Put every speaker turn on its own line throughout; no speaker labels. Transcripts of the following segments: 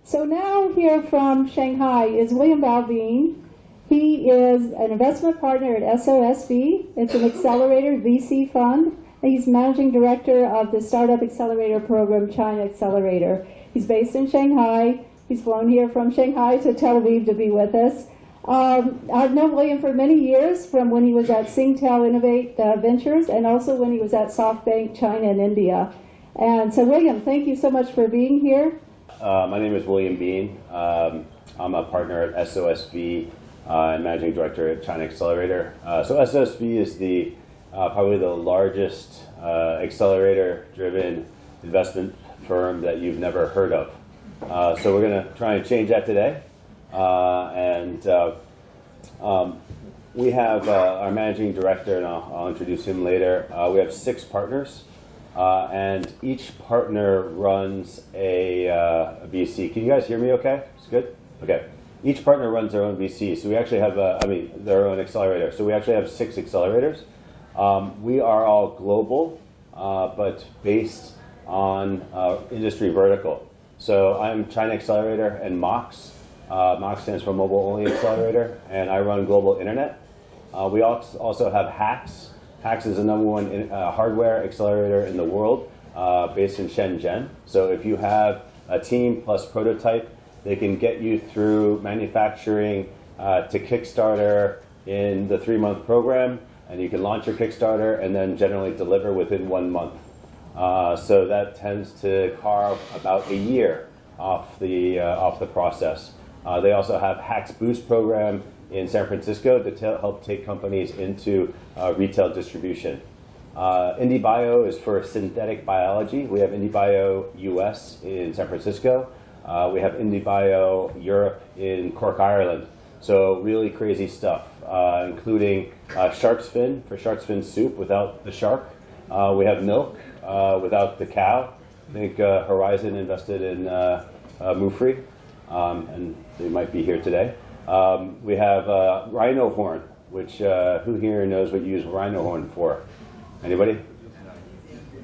So now here from Shanghai is William Balvin. He is an investment partner at SOSV. It's an accelerator VC fund. And he's managing director of the startup accelerator program, Chinaccelerator. He's based in Shanghai. He's flown here from Shanghai to Tel Aviv to be with us. I've known William for many years, from when he was at Singtel Innovate Ventures and also when he was at SoftBank China and India. And so, William, thank you so much for being here.
My name is William Bean. I'm a partner at SOSV and managing director at Chinaccelerator. So SOSV is the probably the largest accelerator-driven investment firm that you've never heard of. So we're going to try and change that today. We have our managing director, and I'll introduce him later. We have 6 partners, and each partner runs a VC. Can you guys hear me okay? It's good? Okay. Each partner runs their own VC. So we actually have, their own accelerator. So we actually have 6 accelerators. We are all global, but based on industry vertical. So I'm Chinaccelerator and MOX. MOX stands for Mobile Only Accelerator, and I run global internet. We also have HAX. HAX is the #1 hardware accelerator in the world, based in Shenzhen. So if you have a team plus prototype, they can get you through manufacturing to Kickstarter in the 3-month program, and you can launch your Kickstarter and then generally deliver within 1 month. So that tends to carve about a year off the process. They also have HAX Boost program in San Francisco to help take companies into retail distribution. IndieBio is for synthetic biology. We have IndieBio US in San Francisco. We have IndieBio Europe in Cork, Ireland. So really crazy stuff, including shark's fin for shark's fin soup without the shark. We have milk without the cow. I think Horizon invested in Mufri, and they might be here today. We have rhino horn, which who here knows what you use rhino horn for? Anybody?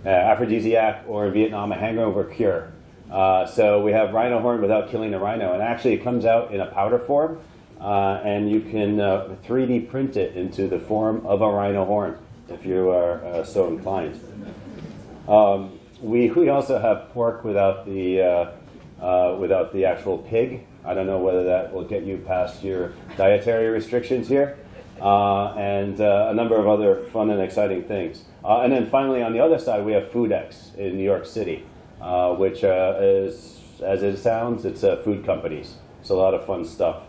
Aphrodisiac, or in Vietnam, a hangover cure. So we have rhino horn without killing the rhino, and actually it comes out in a powder form, and you can 3D print it into the form of a rhino horn if you are so inclined. We also have pork without the actual pig. I don't know whether that will get you past your dietary restrictions here, and a number of other fun and exciting things. And then finally, on the other side, we have FoodX in New York City, which is, as it sounds, it's food companies. It's a lot of fun stuff.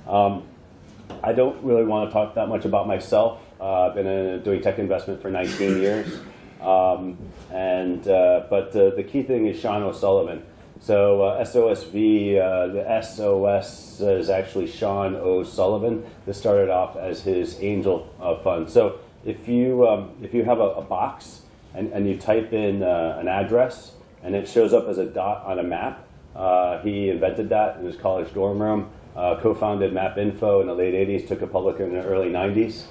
I don't really want to talk that much about myself. I've been doing tech investment for 19 years. But the key thing is Sean O'Sullivan. So SOSV, the SOS is actually Sean O'Sullivan. This started off as his angel fund. So if you have a box and you type in an address and it shows up as a dot on a map, he invented that in his college dorm room. Co-founded MapInfo in the late 80s, took it public in the early 90s.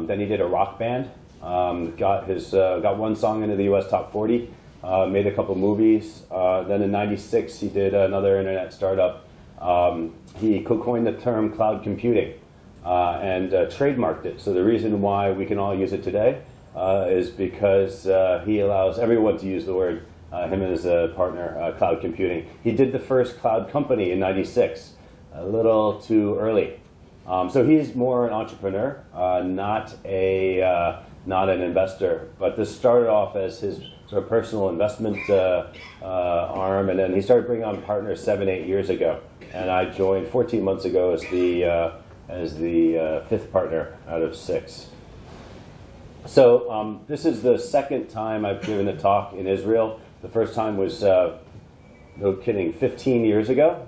Then he did a rock band. Got one song into the U.S. top 40, made a couple movies. Then in '96, he did another internet startup. He co-coined the term cloud computing and trademarked it. So the reason why we can all use it today is because he allows everyone to use the word, him and his partner, cloud computing. He did the first cloud company in '96, a little too early. So he's more an entrepreneur, not an investor. But this started off as his sort of personal investment arm, and then he started bringing on partners 7-8 years ago. And I joined 14 months ago as the 5th partner out of 6. So this is the second time I've given a talk in Israel. The first time was, no kidding, 15 years ago.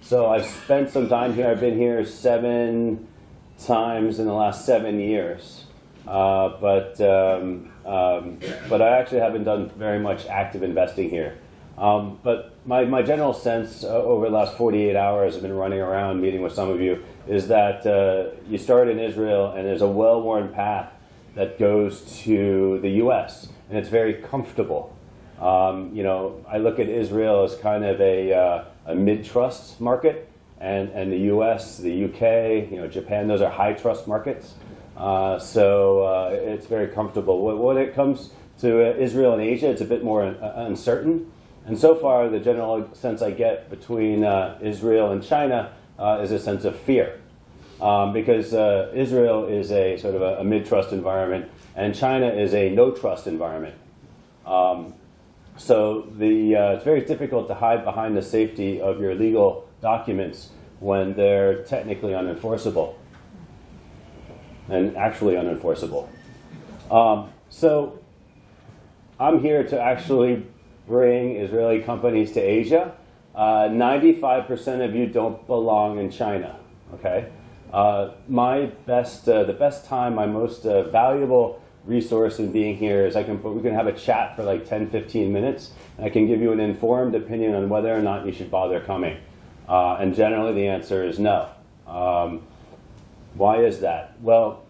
So I've spent some time here. I've been here 7 times in the last 7 years. But I actually haven't done very much active investing here. But my general sense over the last 48 hours, I've been running around meeting with some of you, is that you start in Israel and there's a well-worn path that goes to the US, and it's very comfortable. I look at Israel as kind of a a mid-trust market, and the U.S., the U.K., Japan, those are high-trust markets. So it's very comfortable. When it comes to Israel and Asia, it's a bit more uncertain. And so far, the general sense I get between Israel and China is a sense of fear. Because Israel is a sort of a mid-trust environment, and China is a no-trust environment. So it's very difficult to hide behind the safety of your legal documents when they're technically unenforceable and actually unenforceable. So I'm here to actually bring Israeli companies to Asia. 95% of you don't belong in China. Okay. The best time, my most valuable resource in being here is we can have a chat for like 10, 15 minutes, and I can give you an informed opinion on whether or not you should bother coming. And generally the answer is no. Why is that? Well,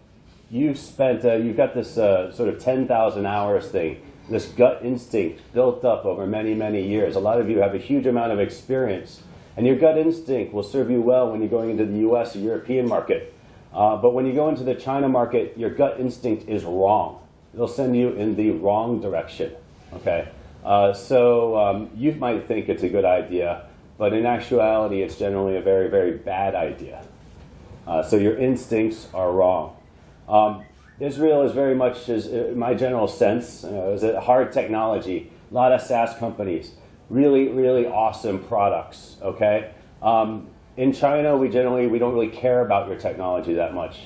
you've got this sort of 10,000 hours thing, this gut instinct built up over many, many years. A lot of you have a huge amount of experience, and your gut instinct will serve you well when you're going into the US or European market. But when you go into the China market, your gut instinct is wrong. It'll send you in the wrong direction. Okay? So you might think it's a good idea, but in actuality, it's generally a very, very bad idea. So your instincts are wrong. Israel is very much, my general sense, is a hard technology, a lot of SaaS companies, really, really awesome products. Okay? In China, we don't really care about your technology that much.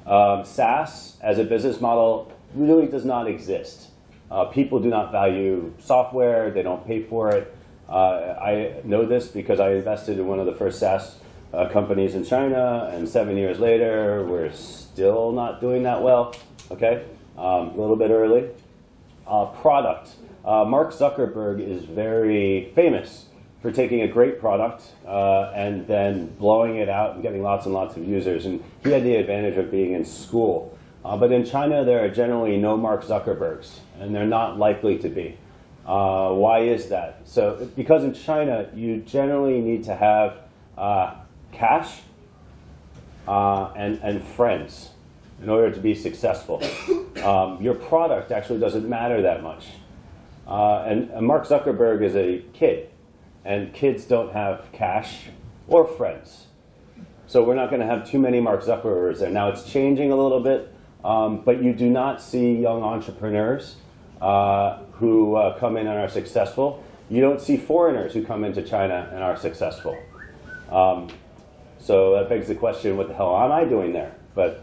SaaS as a business model really does not exist. People do not value software. They don't pay for it. I know this because I invested in one of the first SaaS companies in China, and 7 years later, we're still not doing that well. Okay, a little bit early. Product. Mark Zuckerberg is very famous for taking a great product and then blowing it out and getting lots and lots of users. And he had the advantage of being in school. But in China, there are generally no Mark Zuckerbergs, and they're not likely to be. Why is that? So because in China, you generally need to have cash and friends in order to be successful. Your product actually doesn't matter that much. And Mark Zuckerberg is a kid, and kids don't have cash or friends. So we're not going to have too many Mark Zuckerbergs there. Now it's changing a little bit, but you do not see young entrepreneurs who come in and are successful. You don't see foreigners who come into China and are successful. So that begs the question, what the hell am I doing there? But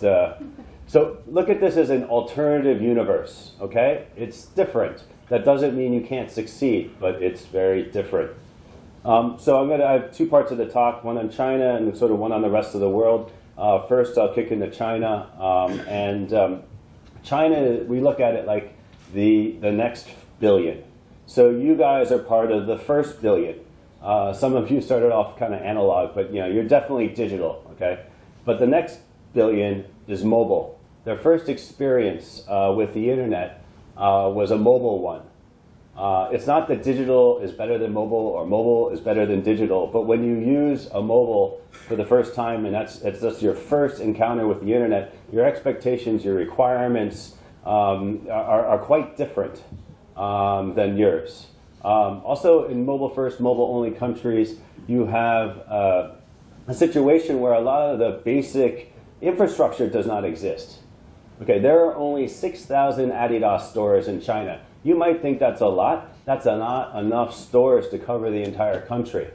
so look at this as an alternative universe, okay? It's different. That doesn't mean you can't succeed, but it's very different. So I have two parts of the talk, one on China and sort of one on the rest of the world. First, I'll kick into China. China, we look at it like the next billion. So you guys are part of the first billion. Some of you started off kind of analog, but you're definitely digital, okay? But the next billion is mobile. Their first experience with the internet was a mobile one. It's not that digital is better than mobile or mobile is better than digital, but when you use a mobile for the first time, and that's your first encounter with the internet, your expectations, your requirements are quite different than yours. Also, in mobile first, mobile only countries, you have a situation where a lot of the basic infrastructure does not exist. Okay, there are only 6,000 Adidas stores in China. You might think that's a lot. That's not enough stores to cover the entire country.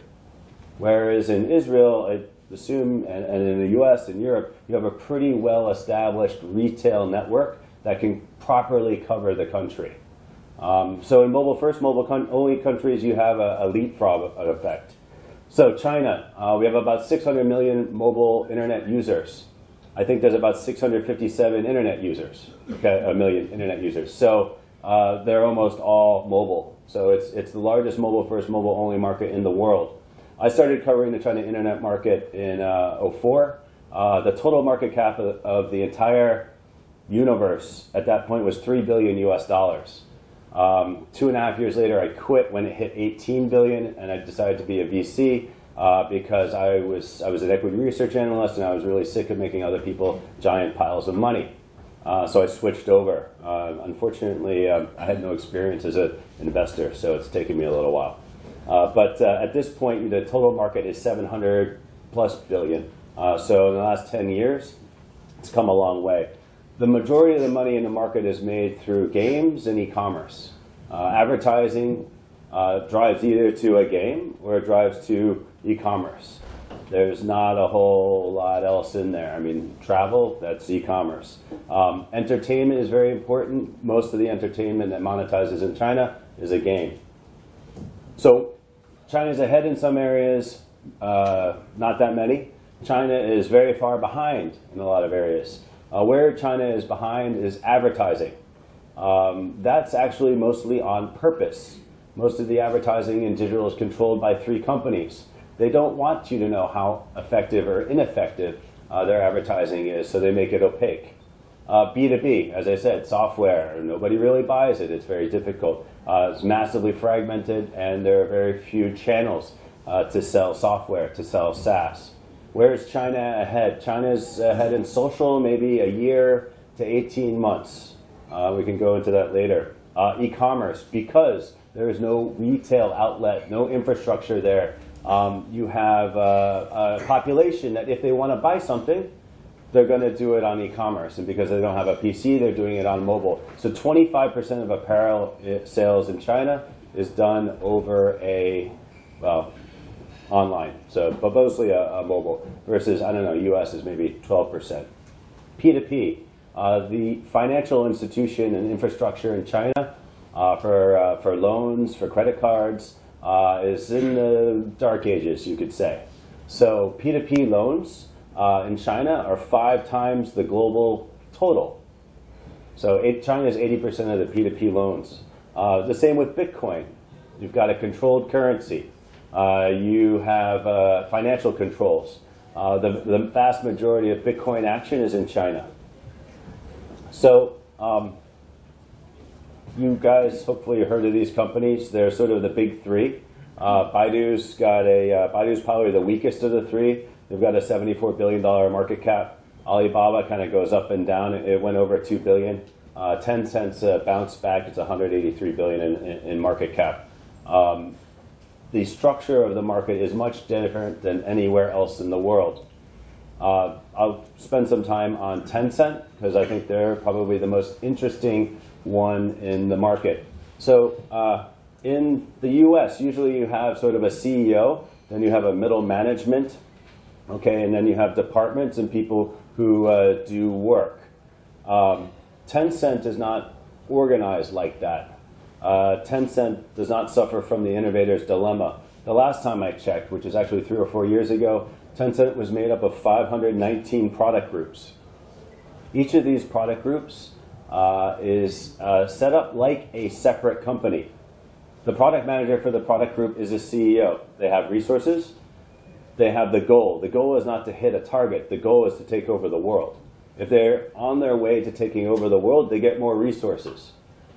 Whereas in Israel, I assume, and in the US and Europe, you have a pretty well-established retail network that can properly cover the country. So in mobile first, mobile only countries, you have a leapfrog effect. So China, we have about 600 million mobile internet users. I think there's about 657 internet users, okay, a million internet users. So they're almost all mobile. So it's the largest mobile first, mobile only market in the world. I started covering the China internet market in 2004. The total market cap of the entire universe at that point was $3 billion US. 2.5 years later, I quit when it hit 18 billion, and I decided to be a VC. because I was an equity research analyst, and I was really sick of making other people giant piles of money. So I switched over. Unfortunately, I had no experience as an investor, so it's taken me a little while. But at this point, the total market is 700 plus billion. So in the last 10 years, it's come a long way. The majority of the money in the market is made through games and e-commerce. Advertising drives either to a game or it drives to e-commerce. There's not a whole lot else in there. I mean, travel, that's e-commerce. Entertainment is very important. Most of the entertainment that monetizes in China is a game. So China's ahead in some areas, not that many. China is very far behind in a lot of areas. Where China is behind is advertising. That's actually mostly on purpose. Most of the advertising in digital is controlled by 3 companies. They don't want you to know how effective or ineffective their advertising is, so they make it opaque. B2B, as I said, software, nobody really buys it. It's very difficult. It's massively fragmented, and there are very few channels to sell software, to sell SaaS. Where is China ahead? China's ahead in social, maybe a year to 18 months. We can go into that later. E-commerce, because there is no retail outlet, no infrastructure there. You have a population that if they want to buy something, they're going to do it on e-commerce. And because they don't have a PC, they're doing it on mobile. So 25% of apparel sales in China is done over online. So, but mostly a mobile versus, I don't know, US is maybe 12%. P2P, the financial institution and infrastructure in China for loans, for credit cards, is in the dark ages, you could say. So P2P loans in China are 5 times the global total. So China is 80% of the P2P loans. The same with Bitcoin. You've got a controlled currency. You have financial controls. The vast majority of Bitcoin action is in China. So you guys hopefully heard of these companies. They're sort of the big 3. Baidu's probably the weakest of the 3. They've got a $74 billion market cap. Alibaba kind of goes up and down. It went over $2 billion. Tencent's bounced back. It's $183 billion in market cap. The structure of the market is much different than anywhere else in the world. I'll spend some time on Tencent because I think they're probably the most interesting one in the market. So in the US, usually you have sort of a CEO, then you have a middle management, okay, and then you have departments and people who do work. Tencent is not organized like that. Tencent does not suffer from the innovator's dilemma. The last time I checked, which is actually 3 or 4 years ago, Tencent was made up of 519 product groups. Each of these product groups is set up like a separate company. The product manager for the product group is a CEO. They have resources. They have the goal. The goal is not to hit a target. The goal is to take over the world. If they're on their way to taking over the world, they get more resources.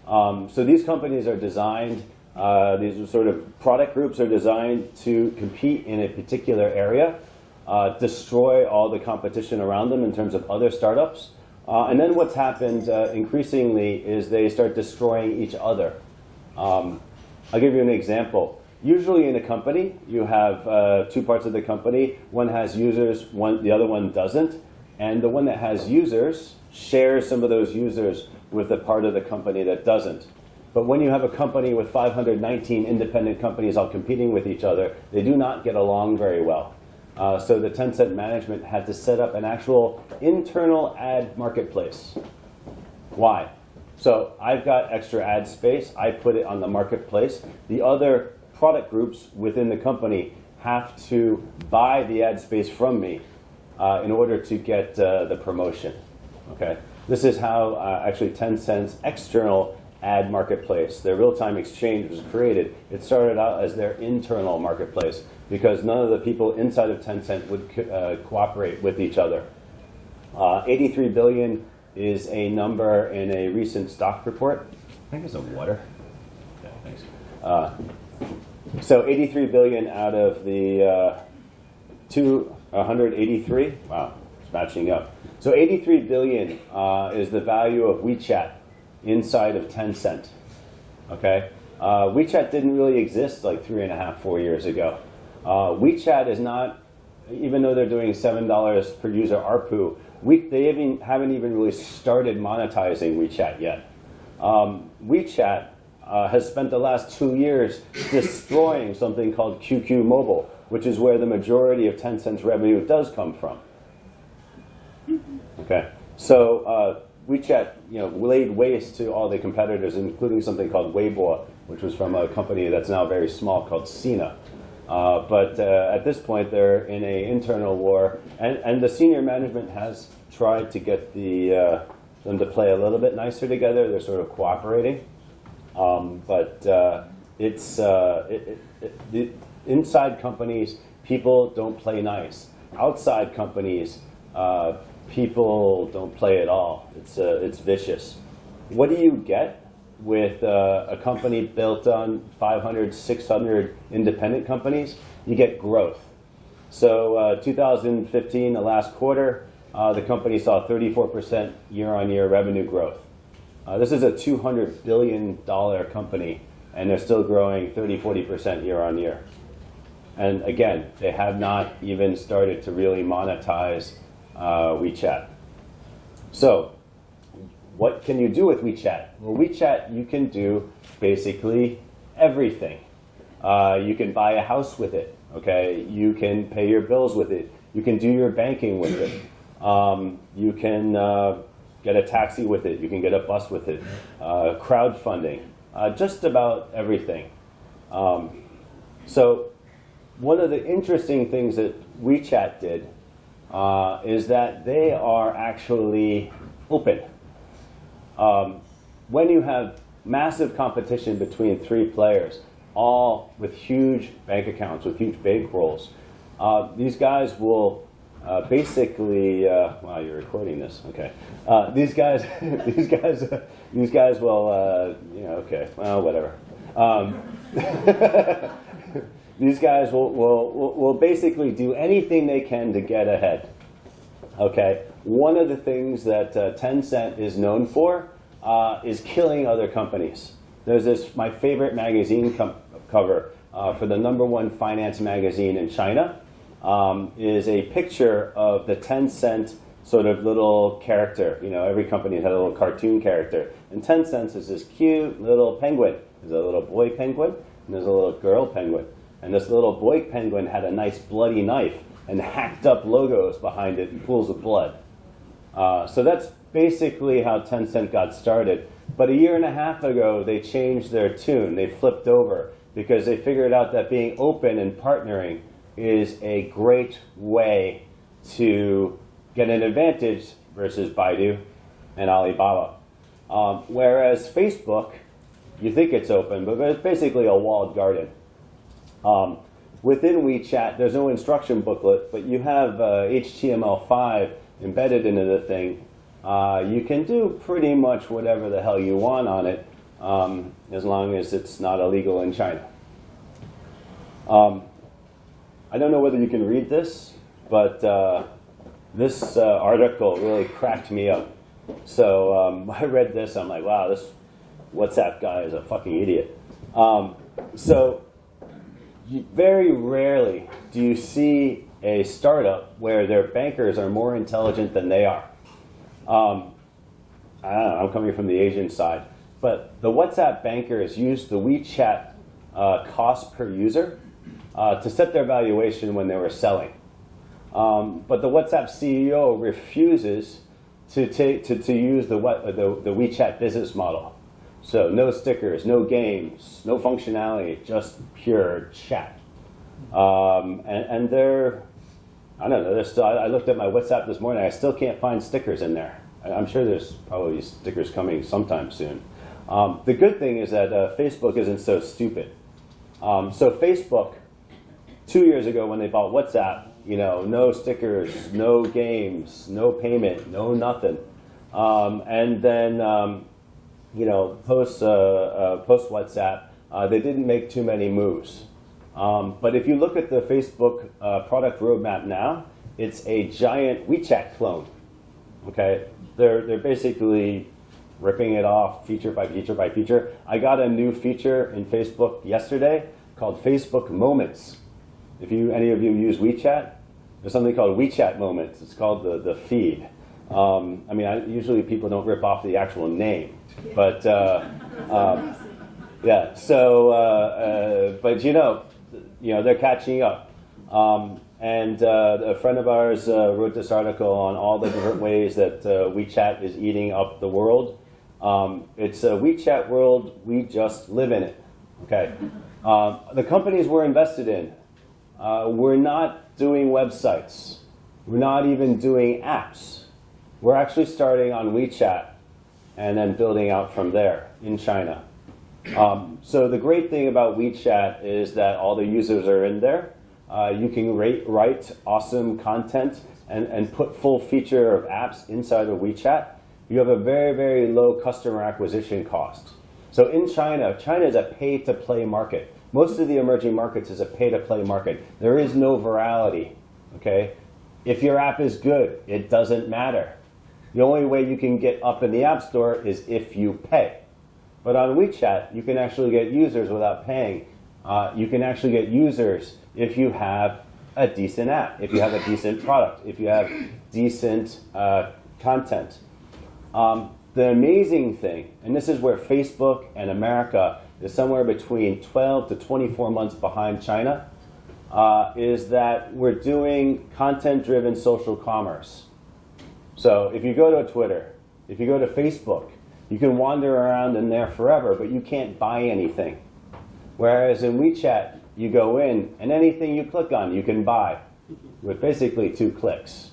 So these companies are designed, these sort of product groups are designed to compete in a particular area, destroy all the competition around them in terms of other startups. And then what's happened increasingly is they start destroying each other. I'll give you an example. Usually in a company, you have 2 parts of the company. One has users, the other one doesn't. And the one that has users shares some of those users with the part of the company that doesn't. But when you have a company with 519 independent companies all competing with each other, they do not get along very well. So the Tencent management had to set up an actual internal ad marketplace. Why? So I've got extra ad space. I put it on the marketplace. The other product groups within the company have to buy the ad space from me in order to get the promotion. Okay. This is how actually Tencent's external ad marketplace, their real-time exchange, was created. It started out as their internal marketplace because none of the people inside of Tencent would cooperate with each other. 83 billion is a number in a recent stock report. I think it's some water. Yeah, thanks. So 83 billion out of the 183. Wow, it's matching up. So 83 billion is the value of WeChat inside of Tencent. Okay, WeChat didn't really exist like 3.5, 4 years ago. WeChat is not, even though they're doing $7 per user ARPU, they haven't even really started monetizing WeChat yet. WeChat has spent the last 2 years destroying something called QQ Mobile, which is where the majority of Tencent's revenue does come from. Okay, so WeChat, laid waste to all the competitors, including something called Weibo, which was from a company that's now very small called Sina. But at this point, they're in an internal war, and the senior management has tried to get them to play a little bit nicer together. They're sort of cooperating, but the inside companies, people don't play nice. Outside companies, people don't play at all. It's vicious. What do you get with a company built on 500, 600 independent companies? You get growth. So 2015, the last quarter, the company saw 34% year-on-year revenue growth. This is a $200 billion company, and they're still growing 30, 40% year-on-year. And again, they have not even started to really monetize WeChat. So what can you do with WeChat? Well, WeChat, you can do basically everything. You can buy a house with it, okay? You can pay your bills with it. You can do your banking with it. You can get a taxi with it. You can get a bus with it. Crowdfunding, just about everything. So one of the interesting things that WeChat did is that they are actually open. When you have massive competition between 3 players, all with huge bank accounts, with huge bankrolls, these guys will basically. Wow, you're recording this. Okay. These guys will. Okay. Well, whatever. These guys will basically do anything they can to get ahead. Okay. One of the things that Tencent is known for is killing other companies. There's my favorite magazine cover for the #1 finance magazine in China is a picture of the Tencent sort of little character. Every company had a little cartoon character. And Tencent is this cute little penguin. There's a little boy penguin, and there's a little girl penguin. And this little boy penguin had a nice bloody knife and hacked up logos behind it in pools of blood. So that's basically how Tencent got started. But a year and a half ago, they changed their tune. They flipped over because they figured out that being open and partnering is a great way to get an advantage versus Baidu and Alibaba. Whereas Facebook, you think it's open, but it's basically a walled garden. Within WeChat, there's no instruction booklet, but you have HTML5 embedded into the thing. You can do pretty much whatever the hell you want on it, as long as it's not illegal in China. I don't know whether you can read this, but this article really cracked me up. So I read this, I'm like, wow, this WhatsApp guy is a fucking idiot. Very rarely do you see a startup where their bankers are more intelligent than they are. I don't know, I'm coming from the Asian side, but the WhatsApp bankers use the WeChat cost per user to set their valuation when they were selling. But the WhatsApp CEO refuses to use the WeChat business model. So no stickers, no games, no functionality, just pure chat. And they're, I don't know, they're still, I looked at my WhatsApp this morning, I still can't find stickers in there. I'm sure there's probably stickers coming sometime soon. The good thing is that Facebook isn't so stupid. So Facebook, 2 years ago when they bought WhatsApp, no stickers, no games, no payment, no nothing. And then, post WhatsApp, they didn't make too many moves. But if you look at the Facebook product roadmap now, it's a giant WeChat clone. Okay, they're basically ripping it off feature by feature by feature. I got a new feature in Facebook yesterday called Facebook Moments. If any of you use WeChat, there's something called WeChat Moments. It's called the feed. I mean, usually people don't rip off the actual name, but yeah. So, but they're catching up. And a friend of ours wrote this article on all the different ways that WeChat is eating up the world. It's a WeChat world. We just live in it. Okay. The companies we're invested in, we're not doing websites. We're not even doing apps. We're actually starting on WeChat and then building out from there in China. So the great thing about WeChat is that all the users are in there. You can write awesome content and put full feature of apps inside of WeChat. You have a very, very low customer acquisition cost. So in China, China is a pay-to-play market. Most of the emerging markets is a pay-to-play market. There is no virality, okay? If your app is good, it doesn't matter. The only way you can get up in the App Store is if you pay. But on WeChat, you can actually get users without paying. You can actually get users if you have a decent app, if you have a decent product, if you have decent content. The amazing thing, and this is where Facebook and America is somewhere between 12 to 24 months behind China, is that we're doing content-driven social commerce. So if you go to Twitter, if you go to Facebook, you can wander around in there forever, but you can't buy anything. Whereas in WeChat, you go in, and anything you click on, you can buy with basically 2 clicks.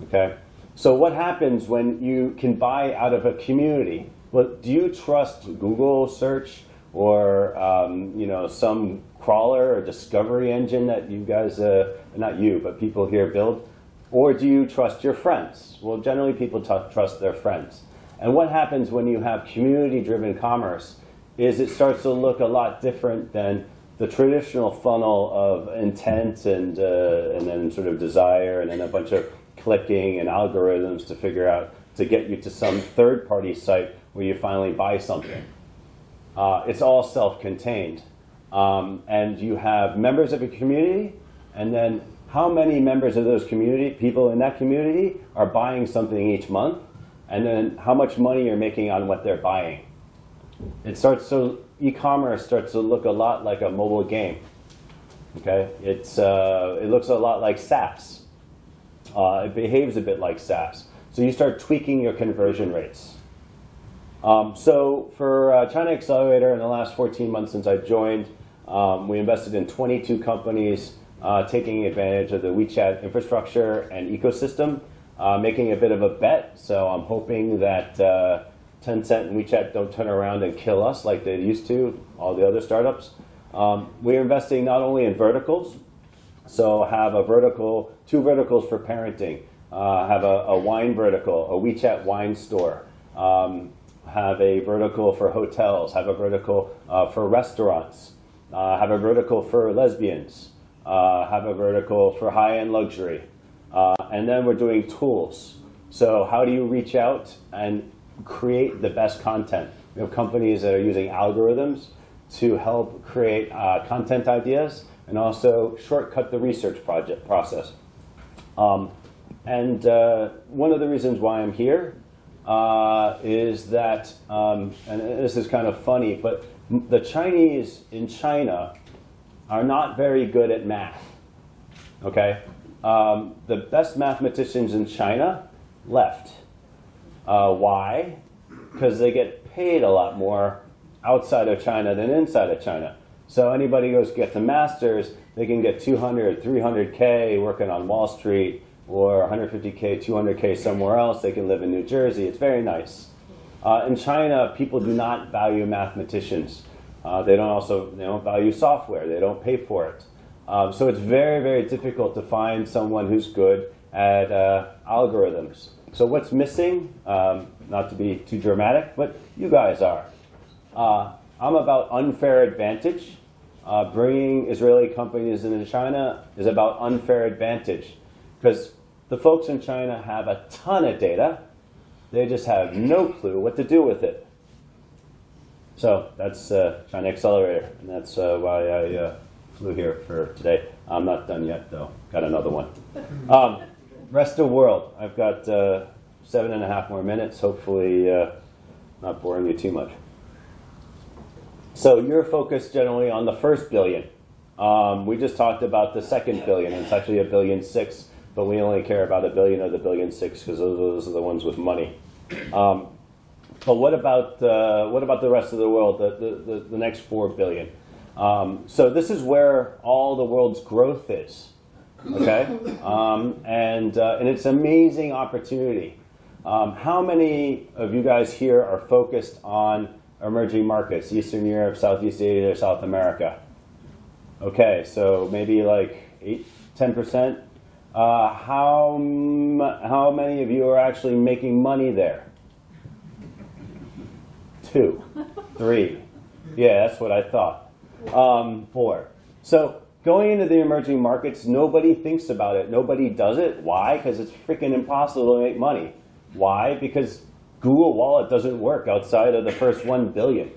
Okay? So what happens when you can buy out of a community? Well, do you trust Google search or some crawler or discovery engine that you guys, not you, but people here build? Or do you trust your friends? Well, generally people trust their friends. And what happens when you have community-driven commerce is it starts to look a lot different than the traditional funnel of intent and then sort of desire and then a bunch of clicking and algorithms to figure out to get you to some third-party site where you finally buy something. It's all self-contained. And you have members of a community, and then how many members of those people in that community are buying something each month, and then how much money you're making on what they're buying. E-commerce starts to look a lot like a mobile game. Okay, it looks a lot like SaaS. It behaves a bit like SaaS. So you start tweaking your conversion rates. So for Chinaccelerator in the last 14 months since I joined, we invested in 22 companies taking advantage of the WeChat infrastructure and ecosystem, making a bit of a bet. So I'm hoping that Tencent and WeChat don't turn around and kill us like they used to, all the other startups. We're investing not only in verticals, so have a vertical, 2 verticals for parenting, have a wine vertical, a WeChat wine store, have a vertical for hotels, have a vertical for restaurants, have a vertical for lesbians, have a vertical for high-end luxury. And then we're doing tools. So how do you reach out and create the best content? We have companies that are using algorithms to help create content ideas and also shortcut the research process. And one of the reasons why I'm here is that, and this is kind of funny, but the Chinese in China are not very good at math, okay? The best mathematicians in China left. Why? Because they get paid a lot more outside of China than inside of China. So anybody goes get the masters, they can get 200, 300K working on Wall Street, or 150K, 200K somewhere else. They can live in New Jersey. It's very nice. In China, people do not value mathematicians. They don't value software. They don't pay for it. So it's very, very difficult to find someone who's good at algorithms. So what's missing? Not to be too dramatic, but you guys are. I'm about unfair advantage. bringing Israeli companies into China is about unfair advantage, because the folks in China have a ton of data. They just have no clue what to do with it. So that's Chinaccelerator, and that's why I flew here for today. I'm not done yet, though. Got another one. Rest of the world. I've got 7.5 more minutes. Hopefully not boring you too much. So you're focused generally on the first billion. We just talked about the second billion. It's actually $1.6 billion, but we only care about $1 billion of the $1.6 billion because those are the ones with money. But what about the rest of the world, the next 4 billion? So this is where all the world's growth is, okay? And it's an amazing opportunity. How many of you guys here are focused on emerging markets, Eastern Europe, Southeast Asia, South America? Okay, so maybe like 10%. How many of you are actually making money there? 2, 3. Yeah, that's what I thought. 4. So going into the emerging markets, nobody thinks about it. Nobody does it. Why? Because it's freaking impossible to make money. Why? Because Google Wallet doesn't work outside of the first 1 billion.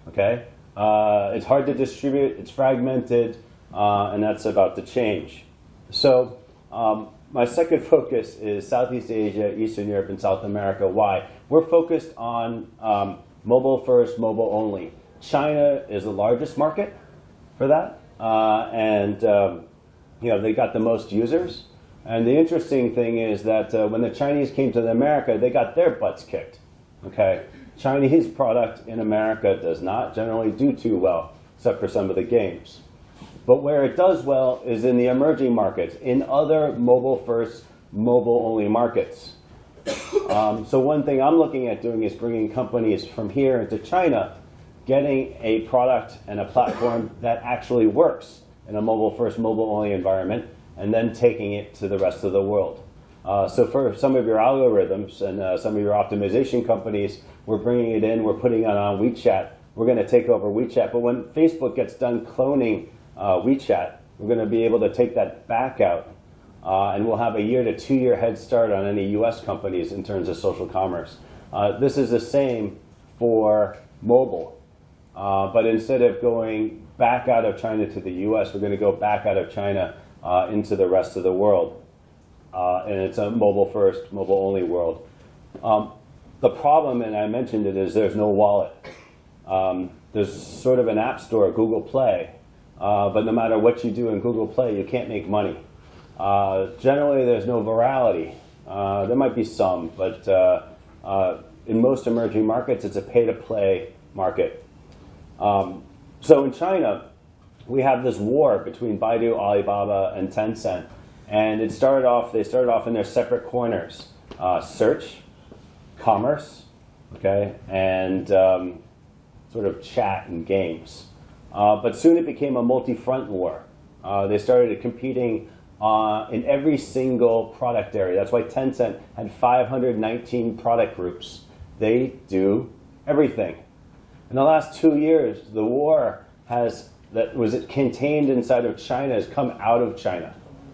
Okay? It's hard to distribute. It's fragmented. And that's about to change. So my second focus is Southeast Asia, Eastern Europe, and South America. Why? We're focused on mobile first, mobile only. China is the largest market for that, and they got the most users. And the interesting thing is that when the Chinese came to America, they got their butts kicked. Okay, Chinese product in America does not generally do too well, except for some of the games. But where it does well is in the emerging markets, in other mobile first, mobile only markets. So one thing I'm looking at doing is bringing companies from here into China, getting a product and a platform that actually works in a mobile first, mobile only environment, and then taking it to the rest of the world. So for some of your algorithms and some of your optimization companies, we're bringing it in, we're putting it on WeChat. We're going to take over WeChat. But when Facebook gets done cloning WeChat, we're going to be able to take that back out. And we'll have a 1 to 2 year head start on any US companies in terms of social commerce. This is the same for mobile. But instead of going back out of China to the US, we're going to go back out of China into the rest of the world. And it's a mobile first, mobile only world. The problem, and I mentioned it, is there's no wallet. There's sort of an app store, Google Play. But no matter what you do in Google Play, you can't make money. Generally, there's no virality. There might be some, but in most emerging markets, it's a pay-to-play market. So in China, we have this war between Baidu, Alibaba, and Tencent. And they started off in their separate corners. Search, commerce, okay, and sort of chat and games. But soon it became a multi-front war. They started competing in every single product area. That's why Tencent had 519 product groups. They do everything. In the last 2 years, the war that was contained inside of China has come out of China.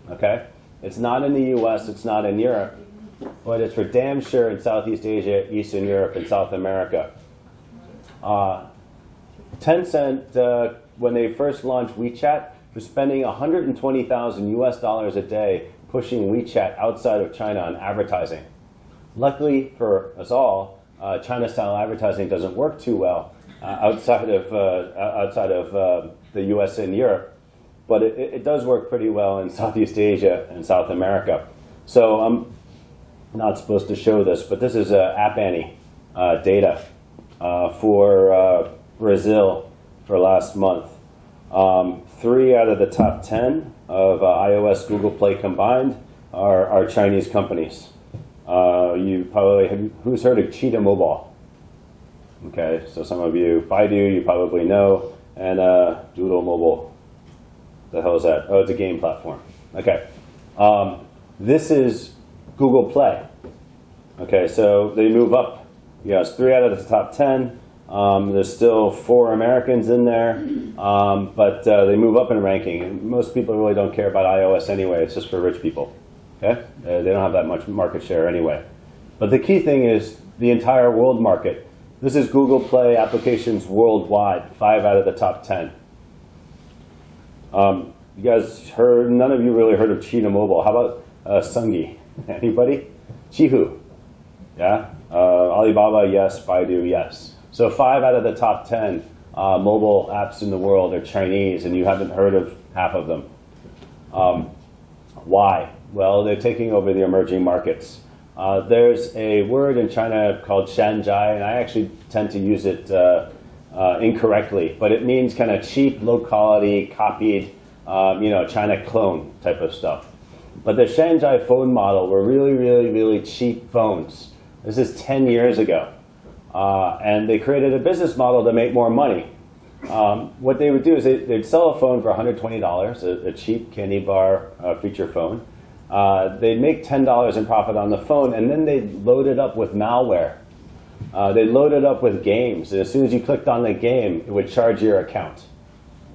Okay? It's not in the US, it's not in Europe, but it's for damn sure in Southeast Asia, Eastern Europe, and South America. Tencent, when they first launched WeChat, was spending $120,000 a day pushing WeChat outside of China on advertising. Luckily for us all, China-style advertising doesn't work too well outside of the US and Europe, but it does work pretty well in Southeast Asia and South America. So I'm not supposed to show this, but this is App Annie data for Brazil for last month. 3 out of the top 10 of iOS, Google Play combined are Chinese companies. You probably who's heard of Cheetah Mobile? Okay, so some of you, Baidu, you probably know, and Doodle Mobile. The hell is that? Oh, it's a game platform. Okay, this is Google Play. Okay, so they move up. Yes, 3 out of the top 10. There's still 4 Americans in there, but they move up in ranking. And most people really don't care about iOS anyway. It's just for rich people. Okay? They don't have that much market share anyway. But the key thing is the entire world market. This is Google Play applications worldwide, 5 out of the top 10. You guys heard, none of you really heard of China Mobile. How about Sungi? Anybody? Chihu? Yeah? Alibaba, yes. Baidu, yes. So 5 out of the top 10 mobile apps in the world are Chinese, and you haven't heard of half of them. Why? Well, they're taking over the emerging markets. There's a word in China called shanzhai, and I actually tend to use it incorrectly, but it means kind of cheap, low quality, copied, China clone type of stuff. But the Shanghai phone model were really, really, really cheap phones. This is 10 years ago. And they created a business model to make more money. What they would do is they'd sell a phone for $120, a cheap candy bar feature phone. They'd make $10 in profit on the phone, and then they'd load it up with malware. They'd load it up with games. And as soon as you clicked on the game, it would charge your account.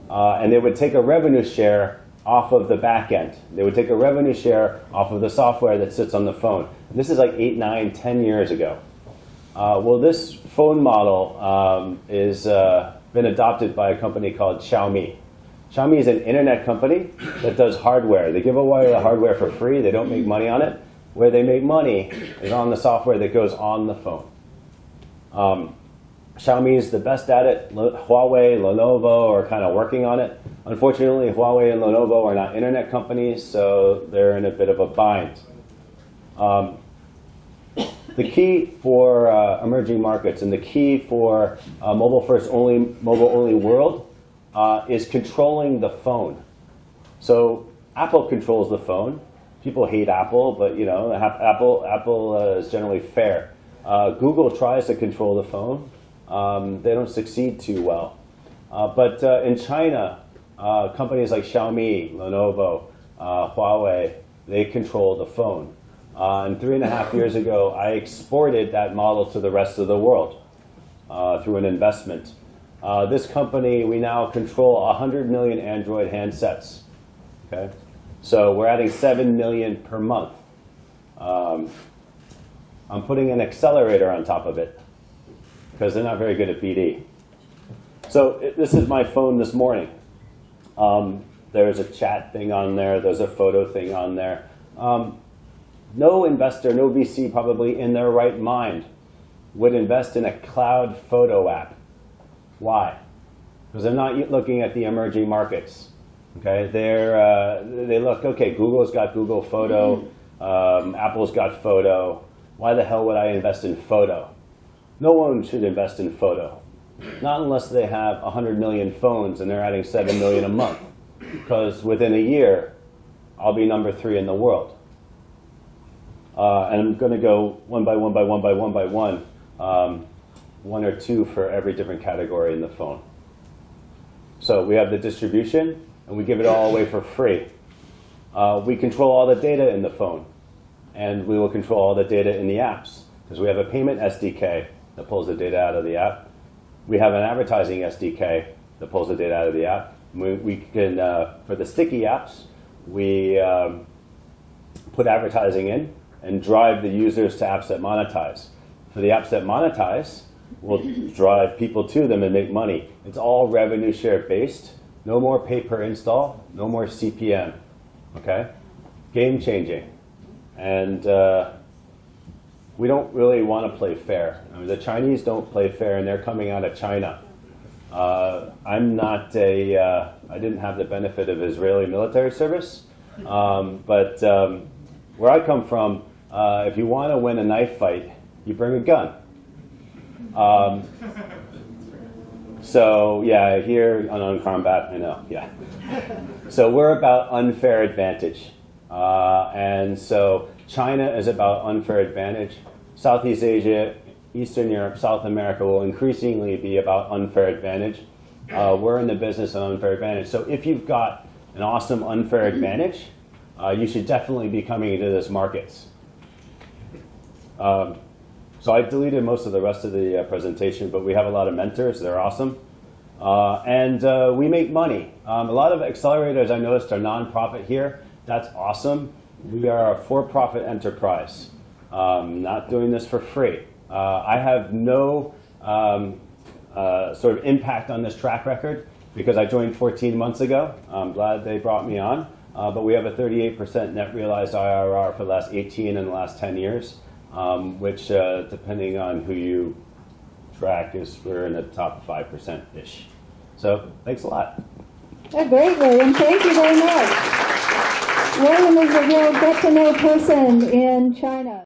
And they would take a revenue share off of the back end. They would take a revenue share off of the software that sits on the phone. And this is like 8, 9, 10 years ago. Well, this phone model is been adopted by a company called Xiaomi. Xiaomi is an internet company that does hardware. They give away the hardware for free. They don't make money on it. Where they make money is on the software that goes on the phone. Xiaomi is the best at it. Huawei, Lenovo are kind of working on it. Unfortunately, Huawei and Lenovo are not internet companies, so they're in a bit of a bind. The key for emerging markets and the key for mobile-only world is controlling the phone. So Apple controls the phone. People hate Apple, but Apple is generally fair. Google tries to control the phone. They don't succeed too well. But in China, companies like Xiaomi, Lenovo, Huawei, they control the phone. And 3.5 years ago, I exported that model to the rest of the world through an investment. This company, we now control 100 million Android handsets. Okay? So we're adding 7 million per month. I'm putting an accelerator on top of it because they're not very good at BD. So this is my phone this morning. There's a chat thing on there. There's a photo thing on there. No investor, no VC probably in their right mind would invest in a cloud photo app. Why? Because they're not looking at the emerging markets. Okay, they look, okay, Google's got Google Photo, Apple's got Photo. Why the hell would I invest in photo? No one should invest in photo. Not unless they have 100 million phones and they're adding 7 million a month. Because within a year, I'll be number 3 in the world. And I'm going to go one by one, one or two for every different category in the phone. So we have the distribution, and we give it all away for free. We control all the data in the phone. And we will control all the data in the apps, because we have a payment SDK that pulls the data out of the app. We have an advertising SDK that pulls the data out of the app. We can, for the sticky apps, we put advertising in and drive the users to apps that monetize. For the apps that monetize, we'll drive people to them and make money. It's all revenue share based. No more pay per install, no more CPM. Okay? Game changing. And we don't really want to play fair. I mean, the Chinese don't play fair, and they're coming out of China. I'm not I didn't have the benefit of Israeli military service, but where I come from, if you want to win a knife fight, you bring a gun. So yeah, here on combat, I know, yeah. So we're about unfair advantage. And so China is about unfair advantage. Southeast Asia, Eastern Europe, South America will increasingly be about unfair advantage. We're in the business of unfair advantage. So if you've got an awesome unfair advantage, you should definitely be coming into this markets. So I deleted most of the rest of the presentation, but we have a lot of mentors. They're awesome. And we make money. A lot of accelerators I noticed are nonprofit here. That's awesome. We are a for-profit enterprise. Not doing this for free. I have no sort of impact on this track record because I joined 14 months ago. I'm glad they brought me on. But we have a 38% net realized IRR for the last 18 and the last 10 years, which, depending on who you track, we're in the top 5%-ish. So thanks a lot.
Oh, great, William. Thank you very much. William is a real get-to-know person in China.